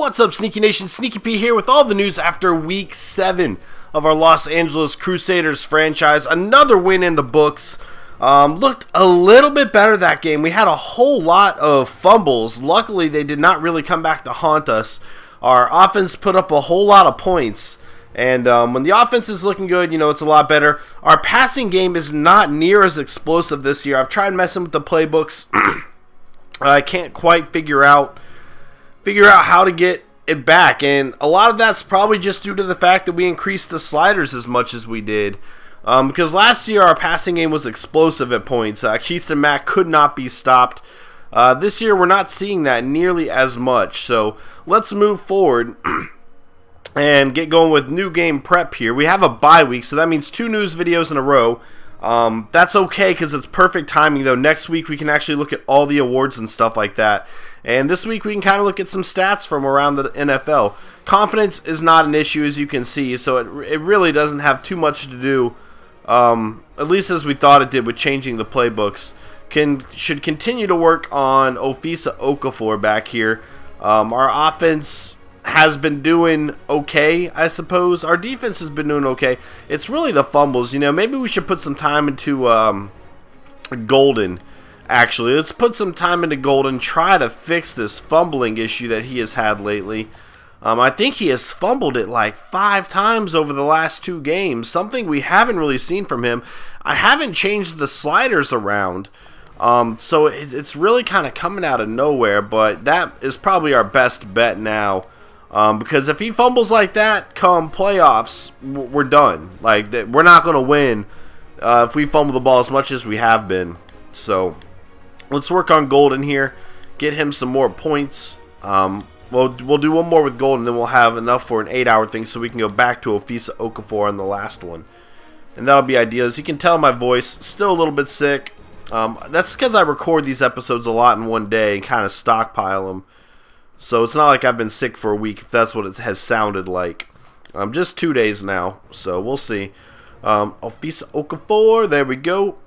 What's up, Sneaky Nation? Sneaky P here with all the news after Week 7 of our Los Angeles Crusaders franchise. Another win in the books. Looked a little bit better that game. We had a whole lot of fumbles. Luckily, they did not really come back to haunt us. Our offense put up a whole lot of points. And when the offense is looking good, you know, it's a lot better. Our passing game is not near as explosive this year. I've tried messing with the playbooks. I can't quite figure out how to get it back, and a lot of that's probably just due to the fact that we increased the sliders as much as we did, because last year our passing game was explosive at points. Keyston Mack could not be stopped. This year we're not seeing that nearly as much, so let's move forward and get going with new game prep here. We have a bye week, so that means 2 news videos in a row. That's okay because it's perfect timing, though. Next week we can actually look at all the awards and stuff like that. And this week we can kind of look at some stats from around the NFL. Confidence is not an issue, as you can see, so it really doesn't have too much to do, at least as we thought it did with changing the playbooks. Should continue to work on Ofisa Okafor back here. Our offense has been doing okay, I suppose. Our defense has been doing okay. It's really the fumbles. You know, maybe we should put some time into Golden. Actually, let's put some time into Golden, try to fix this fumbling issue that he has had lately. I think he has fumbled it like 5 times over the last 2 games, something we haven't really seen from him. I haven't changed the sliders around, so it's really kind of coming out of nowhere, but that is probably our best bet now. Because if he fumbles like that come playoffs, we're done. Like, we're not going to win if we fumble the ball as much as we have been. So let's work on Golden here, get him some more points. We'll do one more with Golden, then we'll have enough for an 8-hour thing so we can go back to Ofisa Okafor on the last one. And that'll be ideal. As you can tell, my voice still a little bit sick. That's because I record these episodes a lot in one day and kind of stockpile them. So it's not like I've been sick for a week, if that's what it has sounded like. Just 2 days now, so we'll see. Ofisa Okafor, there we go.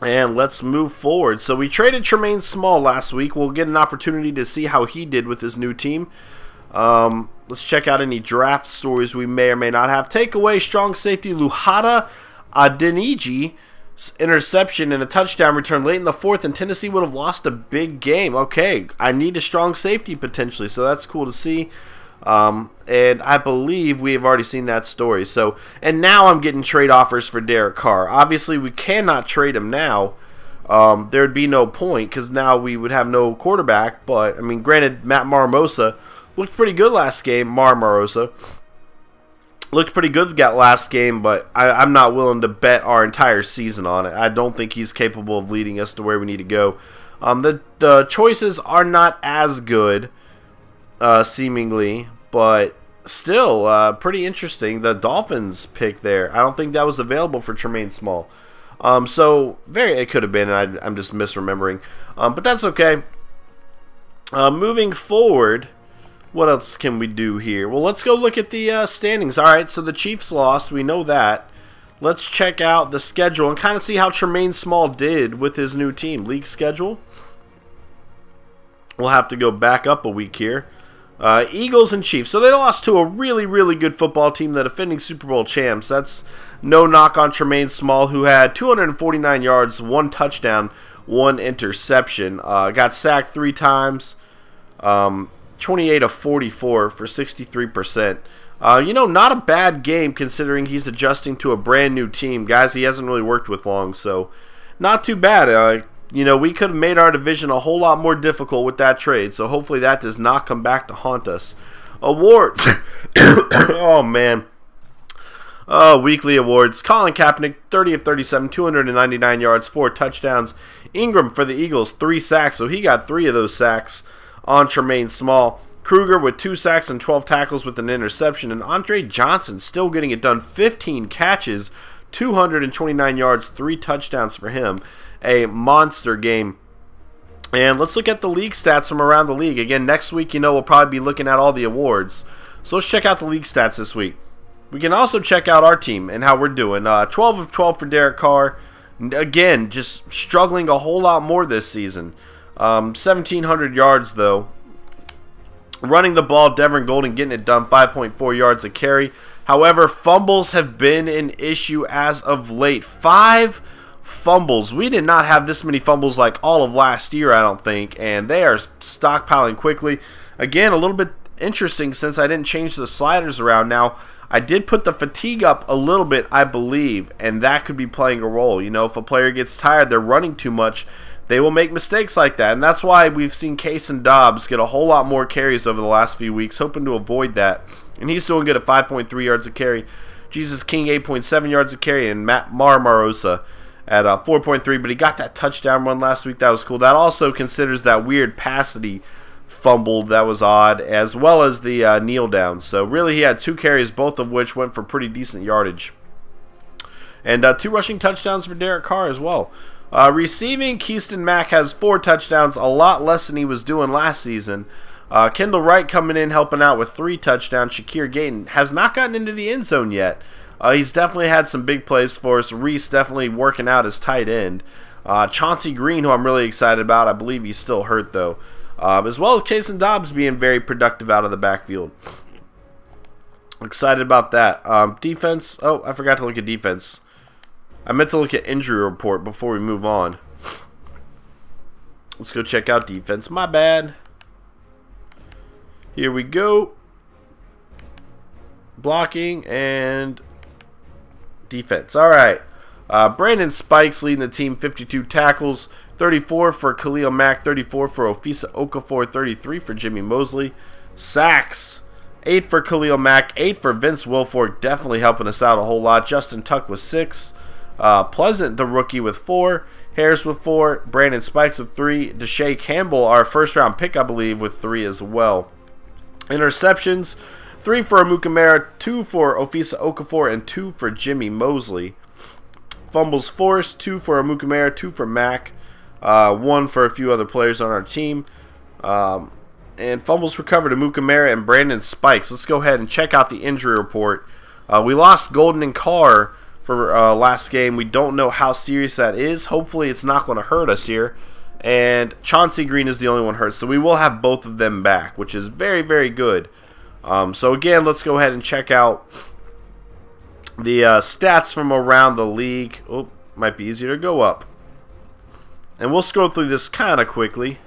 And let's move forward. So we traded Tremaine Small last week. We'll get an opportunity to see how he did with his new team. Let's check out any draft stories we may or may not have. Takeaway, strong safety Luhada Adeniji. Interception and a touchdown return late in the 4th, and Tennessee would have lost a big game. Okay, I need a strong safety potentially, so that's cool to see. And I believe we have already seen that story. So, and now I'm getting trade offers for Derek Carr. Obviously, we cannot trade him now. There would be no point because now we would have no quarterback. But I mean, granted, Matt Marmosa looked pretty good last game. Marmosa looked pretty good that last game, but I'm not willing to bet our entire season on it. I don't think he's capable of leading us to where we need to go. The choices are not as good, seemingly, but still pretty interesting. The Dolphins pick there, I don't think that was available for Tremaine Small. So it could have been, and I'm just misremembering. But that's okay. Moving forward, what else can we do here? Well, let's go look at the standings. Alright, so the Chiefs lost. We know that. Let's check out the schedule and kind of see how Tremaine Small did with his new team. League schedule. We'll have to go back up a week here. Eagles and Chiefs. So they lost to a really, really good football team, the defending Super Bowl champs. That's no knock on Tremaine Small, who had 249 yards, 1 touchdown, 1 interception. Got sacked 3 times. 28 of 44 for 63%. You know, not a bad game considering he's adjusting to a brand new team. Guys he hasn't really worked with long, so not too bad. You know, we could have made our division a whole lot more difficult with that trade, so hopefully that does not come back to haunt us. Awards. Oh, man. Weekly awards. Colin Kaepernick, 30 of 37, 299 yards, 4 touchdowns. Ingram for the Eagles, 3 sacks, so he got 3 of those sacks on Tremaine Small. Kruger with 2 sacks and 12 tackles with an interception. And Andre Johnson still getting it done. 15 catches, 229 yards, 3 touchdowns for him. A monster game. And let's look at the league stats from around the league. Again, next week, you know, we'll probably be looking at all the awards. So let's check out the league stats this week. We can also check out our team and how we're doing. 12 of 12 for Derek Carr. Again, just struggling a whole lot more this season. 1,700 yards, though. Running the ball, Devin Golden getting it done, 5.4 yards a carry. However, fumbles have been an issue as of late. 5 fumbles. We did not have this many fumbles like all of last year, I don't think, and they are stockpiling quickly. Again, a little bit interesting since I didn't change the sliders around. Now, I did put the fatigue up a little bit, I believe, and that could be playing a role. You know, if a player gets tired, they're running too much, they will make mistakes like that, and that's why we've seen Case and Dobbs get a whole lot more carries over the last few weeks, hoping to avoid that. And he's doing good at 5.3 yards a carry. Jesus King, 8.7 yards a carry, and Matt Marmarosa at 4.3, but he got that touchdown run last week. That was cool. That also considers that weird pass that he fumbled. That was odd, as well as the kneel down. So really he had 2 carries, both of which went for pretty decent yardage. And 2 rushing touchdowns for Derek Carr as well. Receiving, Keyston Mack has 4 touchdowns, a lot less than he was doing last season. Kendall Wright coming in, helping out with 3 touchdowns. Shakir Gayton has not gotten into the end zone yet. He's definitely had some big plays for us. Reese definitely working out as tight end. Chauncey Green, who I'm really excited about. I believe he's still hurt, though. As well as Case and Dobbs being very productive out of the backfield. Excited about that. Defense. Oh, I forgot to look at defense. I meant to look at injury report before we move on. Let's go check out defense. My bad. Here we go. Blocking and defense. All right. Brandon Spikes leading the team, 52 tackles, 34 for Khalil Mack, 34 for Ofisa Okafor, 33 for Jimmy Mosley. Sacks, 8 for Khalil Mack, 8 for Vince Wilfork, definitely helping us out a whole lot. Justin Tuck with 6. Pleasant, the rookie, with 4. Harris with 4. Brandon Spikes with 3. Deshae Campbell, our first-round pick, I believe, with 3 as well. Interceptions, 3 for Amukamara, 2 for Ofisa Okafor, and 2 for Jimmy Mosley. Fumbles forced, 2 for Amukamara, 2 for Mack, 1 for a few other players on our team. And fumbles recovered, Amukamara and Brandon Spikes. Let's go ahead and check out the injury report. We lost Golden and Carr for last game. We don't know how serious that is. Hopefully it's not going to hurt us here. And Chauncey Green is the only one hurt. So we will have both of them back, which is very, very good. So again, let's go ahead and check out the stats from around the league. Oh, might be easier to go up. And we'll scroll through this kind of quickly.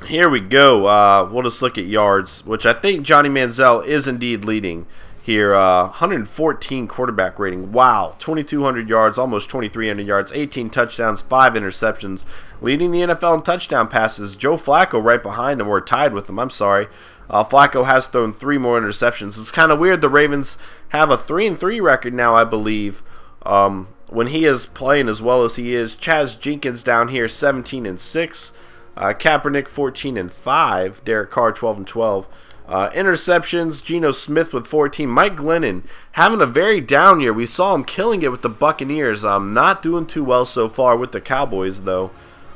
Here we go. We'll just look at yards, which I think Johnny Manziel is indeed leading here. 114 quarterback rating. Wow. 2,200 yards, almost 2,300 yards, 18 touchdowns, 5 interceptions. Leading the NFL in touchdown passes. Joe Flacco right behind him. We're tied with him. I'm sorry. Flacco has thrown 3 more interceptions. It's kind of weird. The Ravens have a 3-3 record now, I believe. When he is playing as well as he is. Chaz Jenkins down here, 17-6. Kaepernick 14-5, Derek Carr 12-12. Interceptions, Geno Smith with 14. Mike Glennon having a very down year. We saw him killing it with the Buccaneers. Not doing too well so far with the Cowboys though.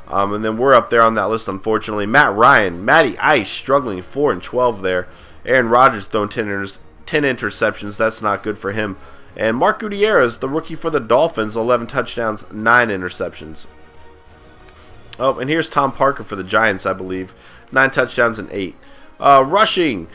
And then we're up there on that list, unfortunately. Matt Ryan, Matty Ice struggling, 4-12 there. Aaron Rodgers throwing 10 interceptions. That's not good for him. And Mark Gutierrez, the rookie for the Dolphins, 11 touchdowns, 9 interceptions. Oh, and here's Tom Parker for the Giants, I believe. 9 touchdowns and 8. Rushing,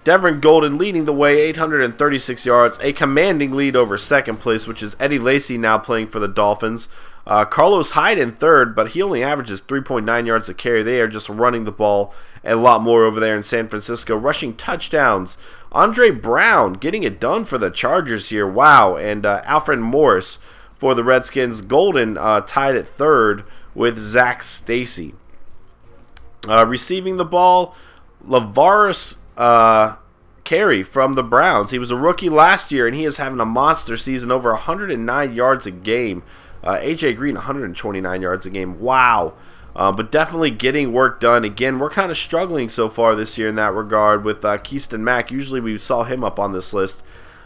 Devin Golden leading the way, 836 yards. A commanding lead over second place, which is Eddie Lacy now playing for the Dolphins. Carlos Hyde in third, but he only averages 3.9 yards a carry. They are just running the ball a lot more over there in San Francisco. Rushing touchdowns, Andre Brown getting it done for the Chargers here. Wow. And Alfred Morris for the Redskins. Golden tied at third with Zach Stacy. Receiving the ball, Lavaris Carey from the Browns. He was a rookie last year, and he is having a monster season, over 109 yards a game. A.J. Green, 129 yards a game. Wow. But definitely getting work done. Again, we're kind of struggling so far this year in that regard with Keyston Mack. Usually we saw him up on this list.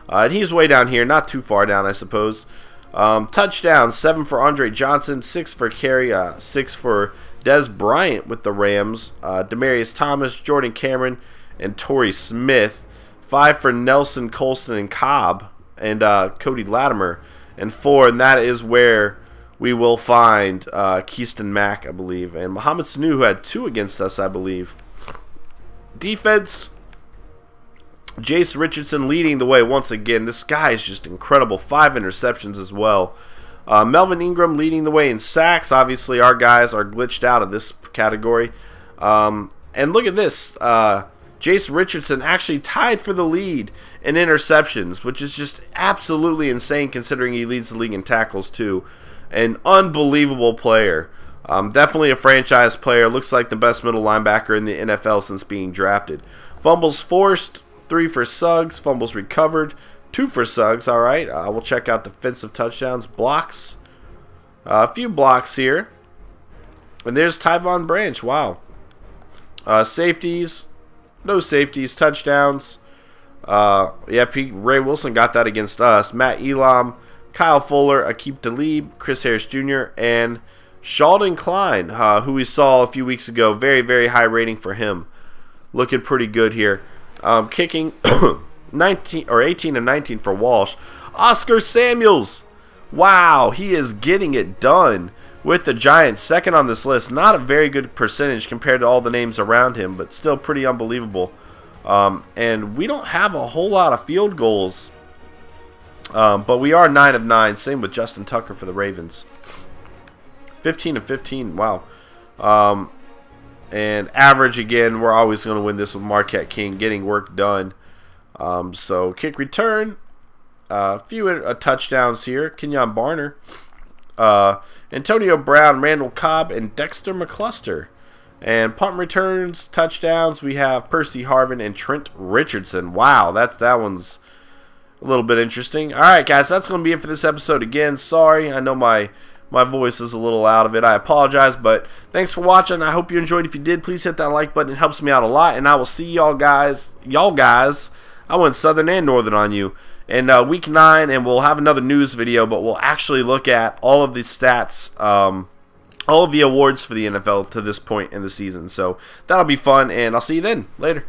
And he's way down here, not too far down, I suppose. Touchdowns, 7 for Andre Johnson, 6 for Carey, 6 for Des Bryant with the Rams, Demarius Thomas, Jordan Cameron, and Torrey Smith. 5 for Nelson, Colston, and Cobb, and Cody Latimer. And 4, and that is where we will find Keyston Mack, I believe. And Mohamed Sanu, who had 2 against us, I believe. Defense, Jace Richardson leading the way once again. This guy is just incredible. 5 interceptions as well. Melvin Ingram leading the way in sacks. Obviously, our guys are glitched out of this category. And look at this. Jace Richardson actually tied for the lead in interceptions, which is just absolutely insane considering he leads the league in tackles too. An unbelievable player. Definitely a franchise player. Looks like the best middle linebacker in the NFL since being drafted. Fumbles forced, 3 for Suggs. Fumbles recovered, 2 for Suggs. All right, we'll check out defensive touchdowns. Blocks, a few blocks here. And there's Tyvon Branch. Wow. Safeties, no safeties. Touchdowns. Ray Wilson got that against us. Matt Elam, Kyle Fuller, Aqib Talib, Chris Harris Jr., and Sheldon Klein, who we saw a few weeks ago. Very, very high rating for him. Looking pretty good here. Kicking 18 of 19 for Walsh. Oscar Samuels. Wow, he is getting it done with the Giants. Second on this list. Not a very good percentage compared to all the names around him, but still pretty unbelievable. And we don't have a whole lot of field goals, but we are 9 of 9. Same with Justin Tucker for the Ravens. 15 of 15. Wow. And average again. We're always going to win this with Marquette King getting work done. So kick return. A few touchdowns here. Kenyon Barner, Antonio Brown, Randall Cobb, and Dexter McCluster. And punt returns, touchdowns, we have Percy Harvin and Trent Richardson. Wow, that one's a little bit interesting. All right, guys, that's going to be it for this episode. Again, sorry, I know my voice is a little out of it. I apologize, but thanks for watching. I hope you enjoyed. If you did, please hit that like button. It helps me out a lot, and I will see y'all guys. I went Southern and Northern on you in week 9, and we'll have another news video, but we'll actually look at all of the stats, all of the awards for the NFL to this point in the season. So that'll be fun, and I'll see you then. Later.